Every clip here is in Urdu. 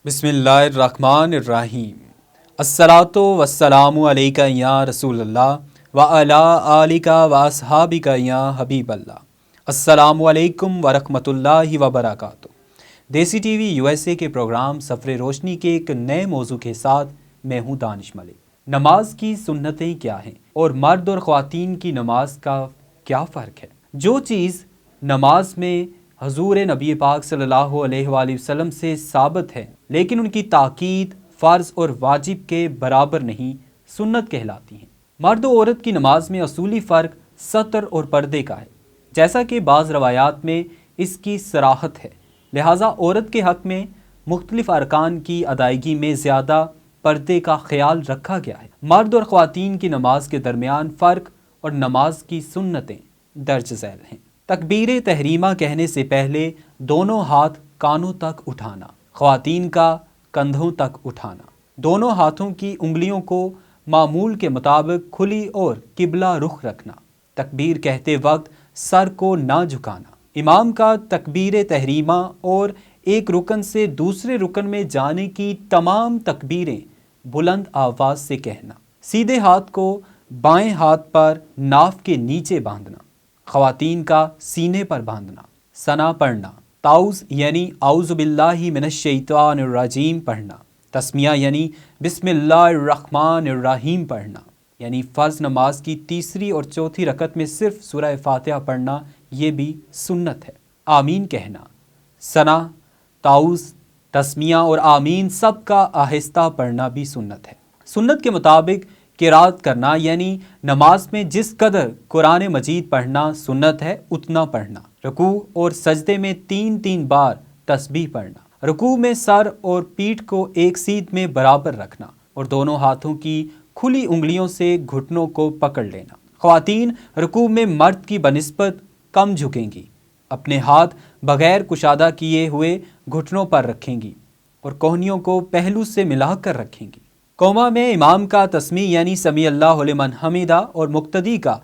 بسم اللہ الرحمن الرحیم۔ الصلاۃ والسلام علیک یا رسول اللہ وعلی آلک واصحابک یا حبیب اللہ۔ السلام علیکم ورحمۃ اللہ وبرکاتہ۔ دیسی ٹی وی USA کے پروگرام سفر روشنی کے ایک نئے موضوع کے ساتھ میں ہوں دانش ملک۔ نماز کی سنتیں کیا ہیں اور مرد اور خواتین کی نماز کا کیا فرق ہے؟ جو چیز نماز میں حضور نبی پاک صلی اللہ علیہ وآلہ وسلم سے ثابت ہے لیکن ان کی تاکید فرض اور واجب کے برابر نہیں، سنت کہلاتی ہیں۔ مرد و عورت کی نماز میں اصولی فرق ستر اور پردے کا ہے، جیسا کہ بعض روایات میں اس کی صراحت ہے، لہٰذا عورت کے حق میں مختلف ارکان کی ادائیگی میں زیادہ پردے کا خیال رکھا گیا ہے۔ مرد اور خواتین کی نماز کے درمیان فرق اور نماز کی سنتیں درج ذیل ہیں۔ تکبیر تحریمہ کہنے سے پہلے دونوں ہاتھ کانوں تک اٹھانا، خواتین کا کندھوں تک اٹھانا، دونوں ہاتھوں کی انگلیوں کو معمول کے مطابق کھلی اور قبلہ رخ رکھنا، تکبیر کہتے وقت سر کو نہ جھکانا، امام کا تکبیر تحریمہ اور ایک رکن سے دوسرے رکن میں جانے کی تمام تکبیریں بلند آواز سے کہنا، سیدھے ہاتھ کو بائیں ہاتھ پر ناف کے نیچے باندھنا، خواتین کا سینے پر باندھنا، ثنا پڑھنا، تعوذ یعنی اعوذ باللہ من الشیطان الرجیم پڑھنا، تسمیہ یعنی بسم اللہ الرحمن الرحیم پڑھنا، یعنی فرض نماز کی تیسری اور چوتھی رکعت میں صرف سورہ فاتحہ پڑھنا، یہ بھی سنت ہے۔ آمین کہنا، ثنا، تعوذ، تسمیہ اور آمین سب کا آہستہ پڑھنا بھی سنت ہے۔ سنت کے مطابق قرات کرنا یعنی نماز میں جس قدر قرآن مجید پڑھنا سنت ہے اتنا پڑھنا، رکوع اور سجدے میں 3 بار تسبیح پڑھنا، رکوع میں سر اور پیٹھ کو ایک سیدھ میں برابر رکھنا اور دونوں ہاتھوں کی کھلی انگلیوں سے گھٹنوں کو پکڑ لینا۔ خواتین رکوع میں مرد کی بنسبت کم جھکیں گی، اپنے ہاتھ بغیر کشادہ کیے ہوئے گھٹنوں پر رکھیں گی اور کوہنیوں کو پہلو سے ملا کر رکھیں گی۔ قوما میں امام کا تسمیع یعنی سمیع اللہ لمن حمیدہ اور مقتدی کا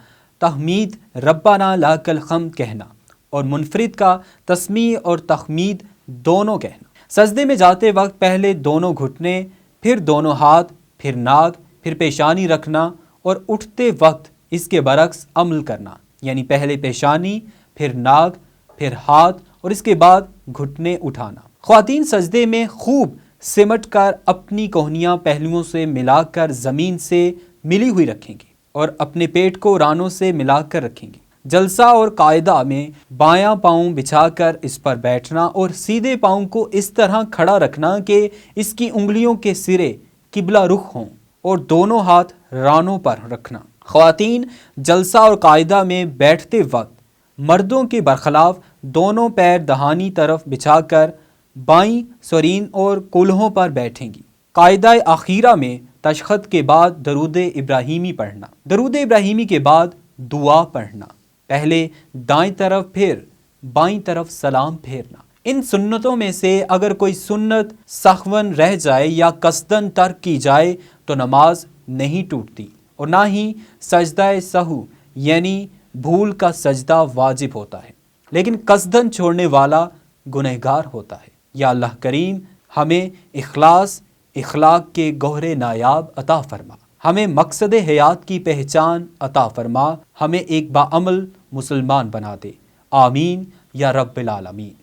تحمید ربنا لک الحمد کہنا اور منفرد کا تسمیع اور تحمید دونوں کہنا۔ سجدے میں جاتے وقت پہلے دونوں گھٹنے، پھر دونوں ہاتھ، پھر ناک، پھر پیشانی رکھنا اور اٹھتے وقت اس کے برعکس عمل کرنا، یعنی پہلے پیشانی، پھر ناک، پھر ہاتھ اور اس کے بعد گھٹنے اٹھانا۔ خواتین سجدے میں خوب سمٹ کر اپنی کوہنیاں پہلوؤں سے ملا کر زمین سے ملی ہوئی رکھیں گی اور اپنے پیٹ کو رانوں سے ملا کر رکھیں گی۔ جلسہ اور قاعدہ میں بایاں پاؤں بچھا کر اس پر بیٹھنا اور سیدھے پاؤں کو اس طرح کھڑا رکھنا کہ اس کی انگلیوں کے سرے قبلہ رخ ہوں اور دونوں ہاتھ رانوں پر رکھنا۔ خواتین جلسہ اور قاعدہ میں بیٹھتے وقت مردوں کے برخلاف دونوں پیر دہانی طرف بچھا کر بائیں سرین اور کولہوں پر بیٹھیں گی۔ قاعدہ اخیرہ میں تشہد کے بعد درود ابراہیمی پڑھنا، درود ابراہیمی کے بعد دعا پڑھنا، پہلے دائیں طرف پھر بائیں طرف سلام پھیرنا۔ ان سنتوں میں سے اگر کوئی سنت سہواً رہ جائے یا قصداً ترک کی جائے تو نماز نہیں ٹوٹتی اور نہ ہی سجدہ سہو یعنی بھول کا سجدہ واجب ہوتا ہے، لیکن قصداً چھوڑنے والا گنہگار ہوتا ہے۔ یا اللہ کریم ہمیں اخلاص اخلاق کے گوہر نایاب عطا فرما، ہمیں مقصد حیات کی پہچان عطا فرما، ہمیں ایک باعمل مسلمان بنا دے، آمین یا رب العالمین۔